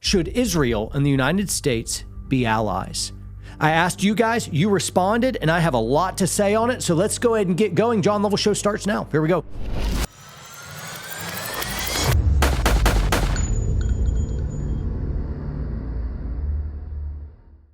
Should Israel and the United States be allies? I asked you guys, you responded, and I have a lot to say on it, so let's go ahead and get going. John Lovell Show starts now. Here we go.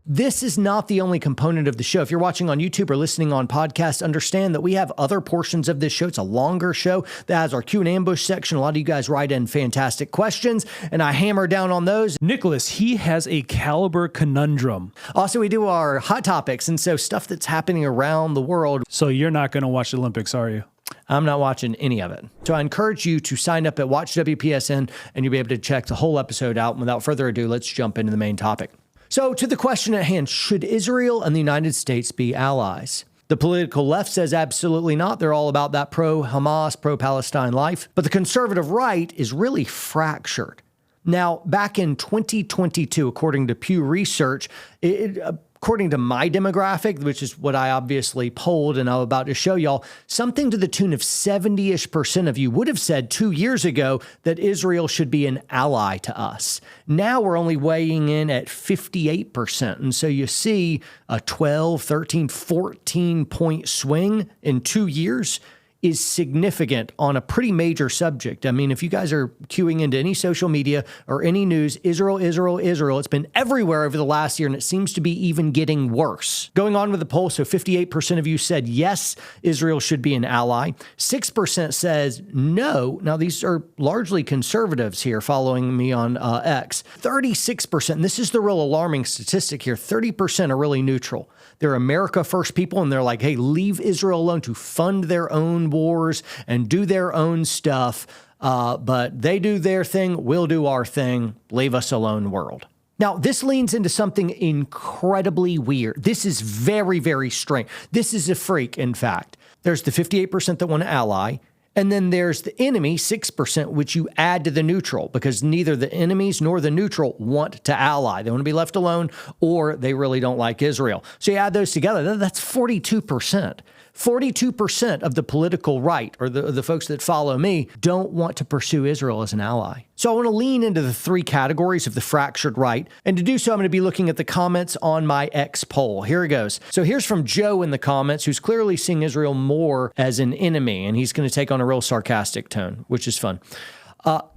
This is not the only component of the show. If you're watching on YouTube or listening on podcast, understand that we have other portions of this show. It's a longer show that has our Q&A ambush section. A lot of you guys write in fantastic questions, and I hammer down on those. Nicholas, he has a caliber conundrum. Also, we do our hot topics, and so stuff that's happening around the world. So you're not going to watch the Olympics, are you? I'm not watching any of it. So I encourage you to sign up at Watch WPSN, and you'll be able to check the whole episode out. And without further ado, let's jump into the main topic. So to the question at hand, should Israel and the United States be allies? The political left says absolutely not. They're all about that pro-Hamas, pro-Palestine life. But the conservative right is really fractured. Now, back in 2022, according to Pew Research, according to my demographic, which is what I obviously polled and I'm about to show y'all, something to the tune of 70-ish% of you would have said 2 years ago that Israel should be an ally to us. Now we're only weighing in at 58%. And so you see a 12, 13, 14-point swing in 2 years is significant on a pretty major subject. I mean, if you guys are queuing into any social media or any news, Israel, Israel, Israel, it's been everywhere over the last year, and it seems to be even getting worse. Going on with the poll, so 58% of you said yes, Israel should be an ally. 6% says no. Now, these are largely conservatives here following me on X. 36%, and this is the real alarming statistic here, 30% are really neutral. They're America first people, and they're like, hey, leave Israel alone to fund their own wars and do their own stuff. But they do their thing, we'll do our thing, leave us alone world. Now, this leans into something incredibly weird. This is very, very strange. This is a freak, in fact. There's the 58% that want to ally. And then there's the enemy, 6%, which you add to the neutral because neither the enemies nor the neutral want to ally. They want to be left alone or they really don't like Israel. So you add those together, that's 42%. 42% of the political right, or the folks that follow me, don't want to pursue Israel as an ally. So I want to lean into the three categories of the fractured right. And to do so, I'm going to be looking at the comments on my X poll. Here it goes. So here's from Joe in the comments, who's clearly seeing Israel more as an enemy, and he's going to take on a real sarcastic tone, which is fun.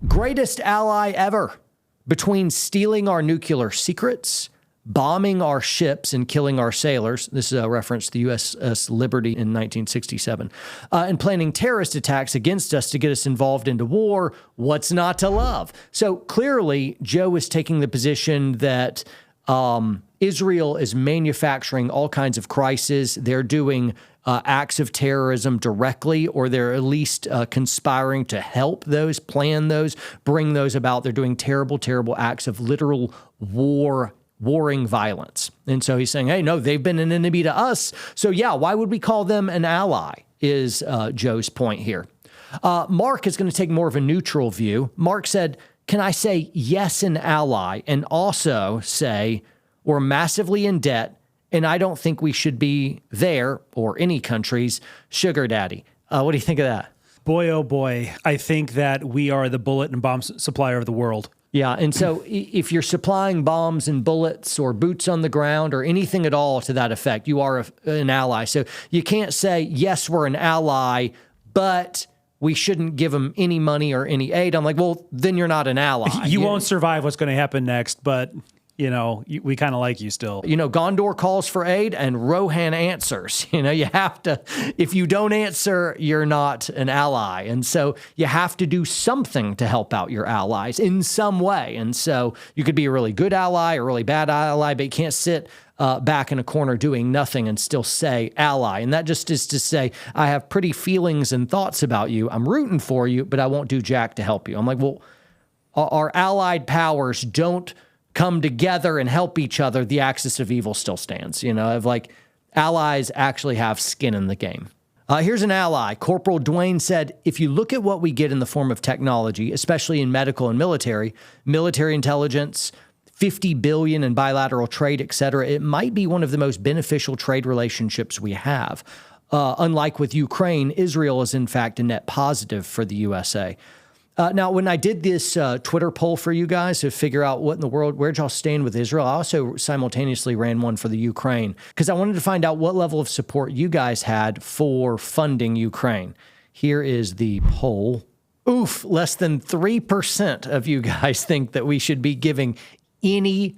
Greatest ally ever. Between stealing our nuclear secrets, bombing our ships and killing our sailors. This is a reference to the USS Liberty in 1967. And planning terrorist attacks against us to get us involved into war. What's not to love? So clearly, Joe is taking the position that Israel is manufacturing all kinds of crises. They're doing acts of terrorism directly, or they're at least conspiring to help those, plan those, bring those about. They're doing terrible, terrible acts of literal warring violence. And so he's saying, hey, no, they've been an enemy to us. So yeah, why would we call them an ally is Joe's point here. Mark is going to take more of a neutral view. Mark said, can I say yes, an ally, and also say we're massively in debt and I don't think we should be there or any country's sugar daddy. What do you think of that? Boy, oh boy, I think that we are the bullet and bomb supplier of the world. Yeah, and so if you're supplying bombs and bullets or boots on the ground or anything at all to that effect, you are an ally. So you can't say, yes, we're an ally, but we shouldn't give them any money or any aid. I'm like, well, then you're not an ally. You won't survive what's going to happen next, but you know, we kind of like you still. You know, Gondor calls for aid and Rohan answers. You know, you have to, if you don't answer, you're not an ally. And so you have to do something to help out your allies in some way. And so you could be a really good ally or a really bad ally, but you can't sit back in a corner doing nothing and still say ally. And that just is to say, I have pretty feelings and thoughts about you. I'm rooting for you, but I won't do jack to help you. I'm like, well, our allied powers don't come together and help each other, the axis of evil still stands. You know, of like allies actually have skin in the game. Here's an ally. Corporal Dwayne said, if you look at what we get in the form of technology, especially in medical and military intelligence, 50 billion in bilateral trade, et cetera, it might be one of the most beneficial trade relationships we have. Unlike with Ukraine, Israel is in fact a net positive for the USA. Now, when I did this Twitter poll for you guys to figure out what in the world, where'd y'all stand with Israel, I also simultaneously ran one for the Ukraine because I wanted to find out what level of support you guys had for funding Ukraine. Here is the poll. Oof, less than 3% of you guys think that we should be giving any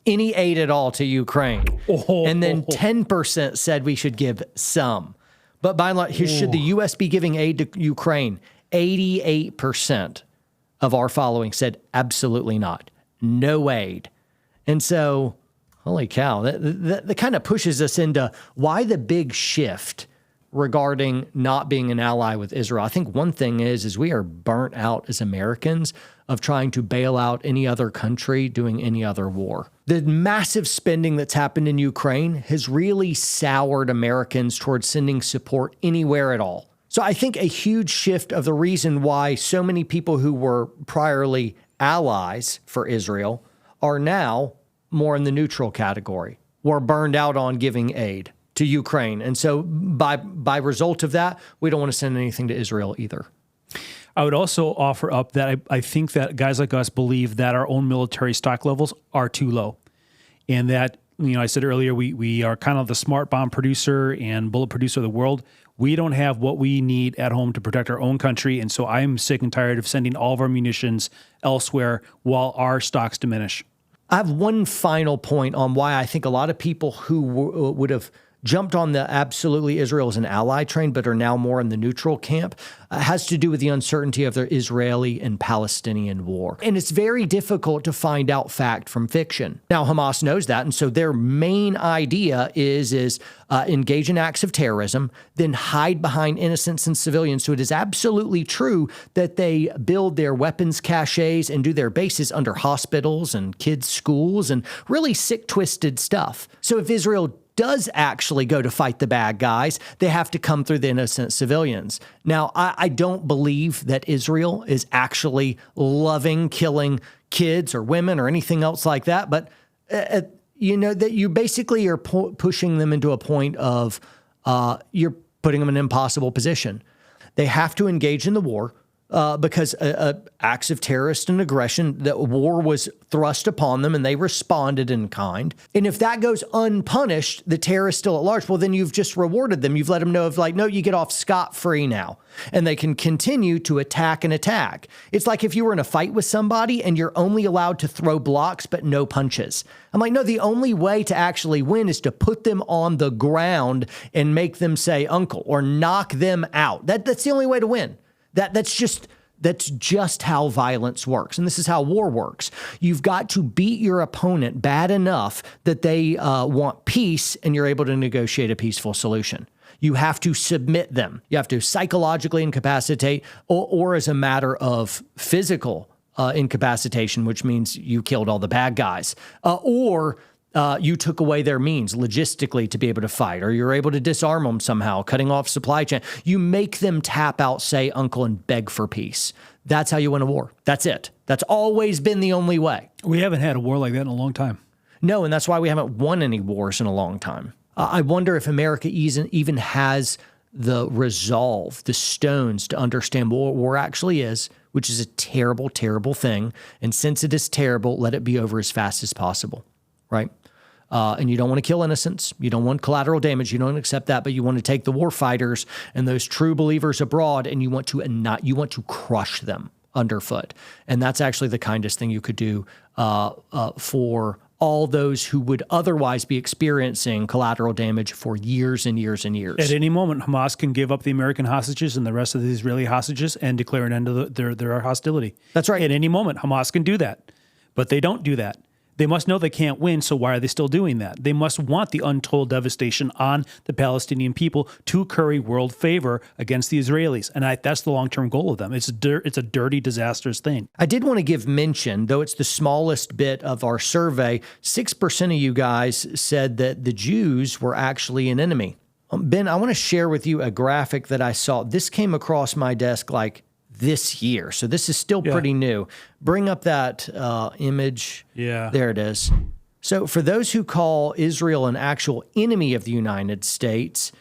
aid at all to Ukraine. And then 10% said we should give some. But by and large, should the U.S. be giving aid to Ukraine? 88% of our following said absolutely not. No aid. And so, holy cow, that kind of pushes us into why the big shift regarding not being an ally with Israel. I think one thing is we are burnt out as Americans of trying to bail out any other country doing any other war. The massive spending that's happened in Ukraine has really soured Americans towards sending support anywhere at all. So I think a huge shift of the reason why so many people who were priorly allies for Israel are now more in the neutral category. We're burned out on giving aid to Ukraine. And so by result of that, we don't want to send anything to Israel either. I would also offer up that I think that guys like us believe that our own military stock levels are too low. And that, I said earlier, we are kind of the smart bomb producer and bullet producer of the world. We don't have what we need at home to protect our own country. And so I'm sick and tired of sending all of our munitions elsewhere while our stocks diminish. I have one final point on why I think a lot of people who would have jumped on the absolutely Israel as an ally train, but are now more in the neutral camp, has to do with the uncertainty of the Israeli and Palestinian war. And it's very difficult to find out fact from fiction. Now, Hamas knows that, and so their main idea is engage in acts of terrorism, then hide behind innocents and civilians. So it is absolutely true that they build their weapons caches and do their bases under hospitals and kids' schools and really sick, twisted stuff. So if Israel does actually go to fight the bad guys, they have to come through the innocent civilians. Now, I don't believe that Israel is actually loving killing kids or women or anything else like that, but that you basically are pushing them into a point of you're putting them in an impossible position. They have to engage in the war. Because acts of terrorist and aggression, the war was thrust upon them and they responded in kind. And if that goes unpunished, the terrorists still at large, well, then you've just rewarded them. You've let them know no, you get off scot-free now. And they can continue to attack and attack. It's like if you were in a fight with somebody and you're only allowed to throw blocks but no punches. I'm like, no, the only way to actually win is to put them on the ground and make them say uncle or knock them out. That's the only way to win. That's just how violence works. And this is how war works. You've got to beat your opponent bad enough that they want peace and you're able to negotiate a peaceful solution. You have to submit them. You have to psychologically incapacitate or as a matter of physical incapacitation, which means you killed all the bad guys, or you took away their means logistically to be able to fight, or you're able to disarm them somehow, cutting off supply chain. You make them tap out, say uncle, and beg for peace. That's how you win a war. That's it. That's always been the only way. We haven't had a war like that in a long time. No, and that's why we haven't won any wars in a long time. I wonder if America even has the resolve, the stones to understand what war actually is, which is a terrible, terrible thing. And since it is terrible, let it be over as fast as possible, right? And you don't want to kill innocents. You don't want collateral damage. You don't accept that, but you want to take the war fighters and those true believers abroad, and you want to crush them underfoot. And that's actually the kindest thing you could do for all those who would otherwise be experiencing collateral damage for years and years and years. At any moment, Hamas can give up the American hostages and the rest of the Israeli hostages and declare an end to their hostility. That's right. At any moment, Hamas can do that, but they don't do that. They must know they can't win, so why are they still doing that? They must want the untold devastation on the Palestinian people to curry world favor against the Israelis. And that's the long-term goal of them. It's a dirty, disastrous thing. I did want to give mention, though it's the smallest bit of our survey, 6% of you guys said that the Jews were actually an enemy. Ben, I want to share with you a graphic that I saw. This came across my desk like this year. So this is still pretty new. Bring up that image. Yeah. There it is. So for those who call Israel an actual enemy of the United States,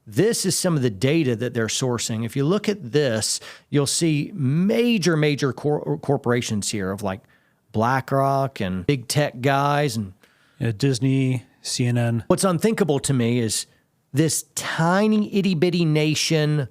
this is some of the data that they're sourcing. If you look at this, you'll see major corporations here of like BlackRock and big tech guys and Disney, CNN. What's unthinkable to me is this tiny itty bitty nation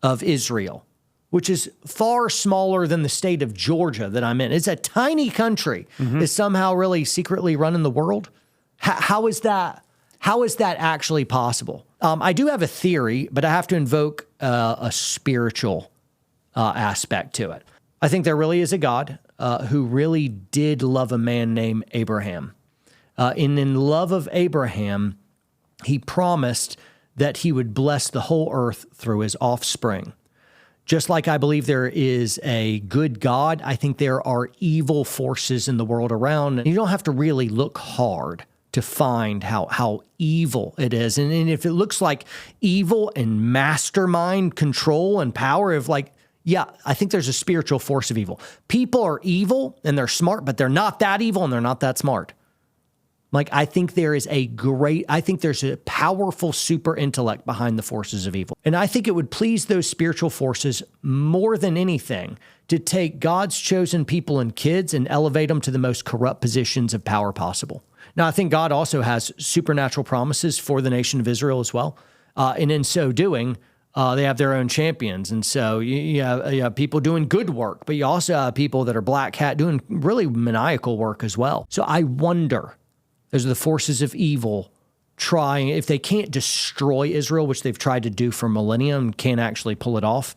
of Israel, which is far smaller than the state of Georgia that I'm in. It's a tiny country, is somehow really secretly running the world. How is that? How is that actually possible? I do have a theory, but I have to invoke a spiritual aspect to it. I think there really is a God who really did love a man named Abraham. And in love of Abraham, he promised that he would bless the whole earth through his offspring. Just like I believe there is a good God, I think there are evil forces in the world around. And you don't have to really look hard to find how evil it is. And if it looks like evil and mastermind control and power of like, yeah, I think there's a spiritual force of evil. People are evil and they're smart, but they're not that evil and they're not that smart. Like, I think there's a powerful super intellect behind the forces of evil. And I think it would please those spiritual forces more than anything to take God's chosen people and kids and elevate them to the most corrupt positions of power possible. Now, I think God also has supernatural promises for the nation of Israel as well. And in so doing, they have their own champions. And so you have people doing good work, but you also have people that are black hat doing really maniacal work as well. So I wonder, those are the forces of evil trying, if they can't destroy Israel, which they've tried to do for millennia and can't actually pull it off,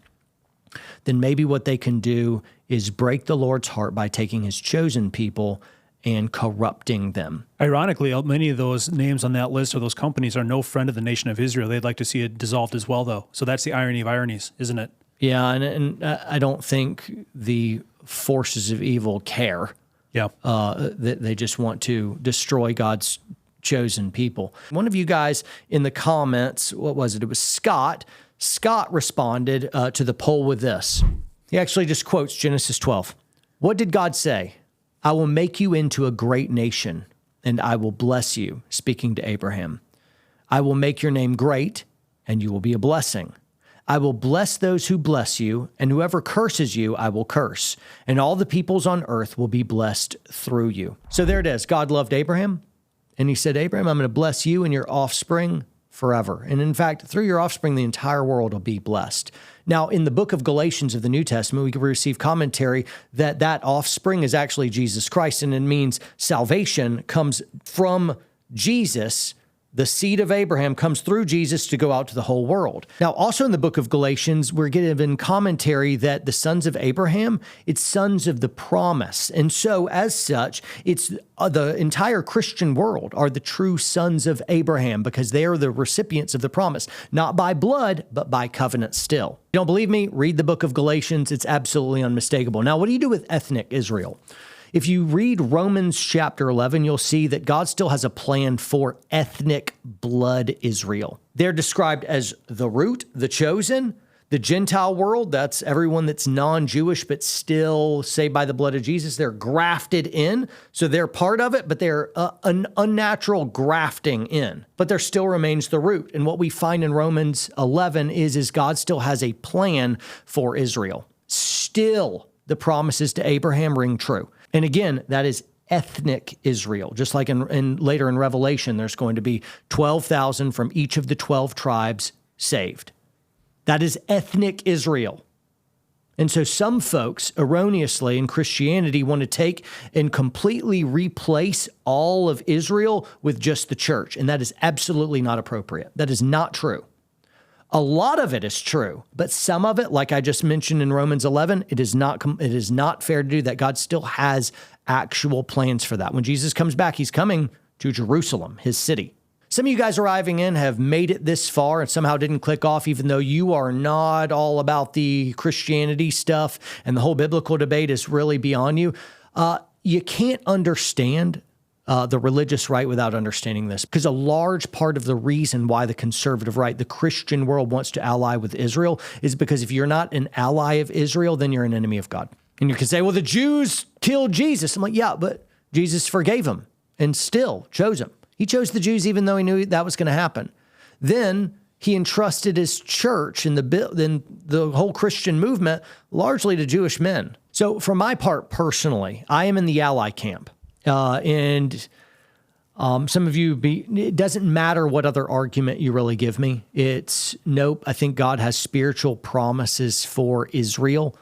then maybe what they can do is break the Lord's heart by taking his chosen people and corrupting them. Ironically, many of those names on that list or those companies are no friend of the nation of Israel. They'd like to see it dissolved as well, though. So that's the irony of ironies, isn't it? Yeah, and I don't think the forces of evil care. Yeah. They just want to destroy God's chosen people. One of you guys in the comments, what was it? It was Scott. Scott responded to the poll with this. He actually just quotes Genesis 12. What did God say? I will make you into a great nation, and I will bless you, speaking to Abraham. I will make your name great, and you will be a blessing. I will bless those who bless you, and whoever curses you, I will curse. And all the peoples on earth will be blessed through you. So there it is. God loved Abraham, and he said, Abraham, I'm going to bless you and your offspring forever. And in fact, through your offspring, the entire world will be blessed. Now, in the book of Galatians of the New Testament, we can receive commentary that that offspring is actually Jesus Christ, and it means salvation comes from Jesus. The seed of Abraham comes through Jesus to go out to the whole world. Now, also in the book of Galatians, we're given commentary that the sons of Abraham, it's sons of the promise. And so as such, it's the entire Christian world are the true sons of Abraham because they are the recipients of the promise, not by blood, but by covenant still. You don't believe me? Read the book of Galatians. It's absolutely unmistakable. Now, what do you do with ethnic Israel? If you read Romans chapter 11, you'll see that God still has a plan for ethnic blood Israel. They're described as the root, the chosen, the Gentile world. That's everyone that's non-Jewish, but still saved by the blood of Jesus. They're grafted in. So they're part of it, but they're an unnatural grafting in. But there still remains the root. And what we find in Romans 11 is God still has a plan for Israel. Still, the promises to Abraham ring true. And again, that is ethnic Israel. Just like in later in Revelation, there's going to be 12,000 from each of the 12 tribes saved. That is ethnic Israel. And so some folks erroneously in Christianity want to take and completely replace all of Israel with just the church. And that is absolutely not appropriate. That is not true. A lot of it is true, but some of it, like I just mentioned in Romans 11, it is not fair to do that. God still has actual plans for that. When Jesus comes back, he's coming to Jerusalem, his city. Some of you guys arriving in have made it this far and somehow didn't click off, even though you are not all about the Christianity stuff and the whole biblical debate is really beyond you. You can't understand the religious right without understanding this, because a large part of the reason why the conservative right, the Christian world wants to ally with Israel is because if you're not an ally of Israel, then you're an enemy of God. And you can say, well, the Jews killed Jesus. I'm like, yeah, but Jesus forgave them and still chose them. He chose the Jews even though he knew that was going to happen. Then he entrusted his church and the whole Christian movement largely to Jewish men. So for my part, personally, I am in the ally camp. And some of you, it doesn't matter what other argument you really give me. It's nope. I think God has spiritual promises for Israel.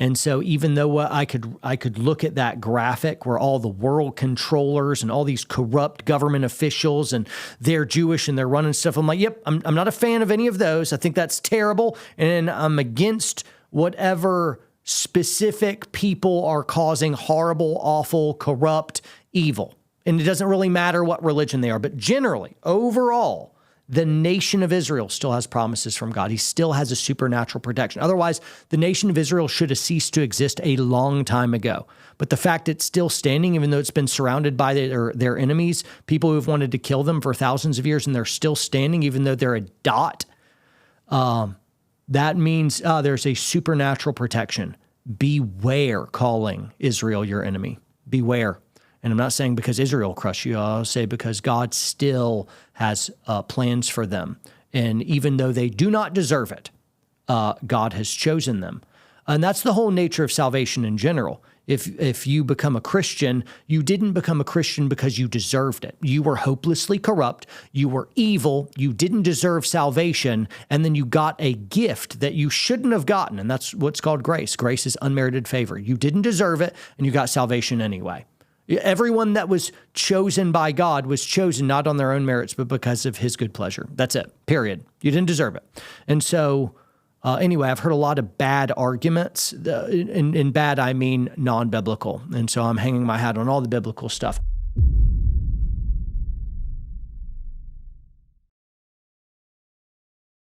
And so even though I could look at that graphic where all the world controllers and all these corrupt government officials and they're Jewish and they're running stuff, I'm like, yep, I'm not a fan of any of those. I think that's terrible. And I'm against whatever specific people are causing horrible, awful, corrupt evil. And it doesn't really matter what religion they are. But generally, overall, the nation of Israel still has promises from God. He still has a supernatural protection. Otherwise, the nation of Israel should have ceased to exist a long time ago. But the fact it's still standing, even though it's been surrounded by their enemies, people who've wanted to kill them for thousands of years, and they're still standing, even though they're a dot, that means there's a supernatural protection. Beware calling Israel your enemy. Beware. And I'm not saying because Israel crushed you, I'll say because God still has plans for them. And even though they do not deserve it, God has chosen them. And that's the whole nature of salvation in general. If you become a Christian, you didn't become a Christian because you deserved it. You were hopelessly corrupt. You were evil. You didn't deserve salvation. And then you got a gift that you shouldn't have gotten. And that's what's called grace. Grace is unmerited favor. You didn't deserve it, and you got salvation anyway. Everyone that was chosen by God was chosen not on their own merits, but because of his good pleasure. That's it, period. You didn't deserve it. And so anyway, I've heard a lot of bad arguments. In bad, I mean non-biblical. And so I'm hanging my hat on all the biblical stuff.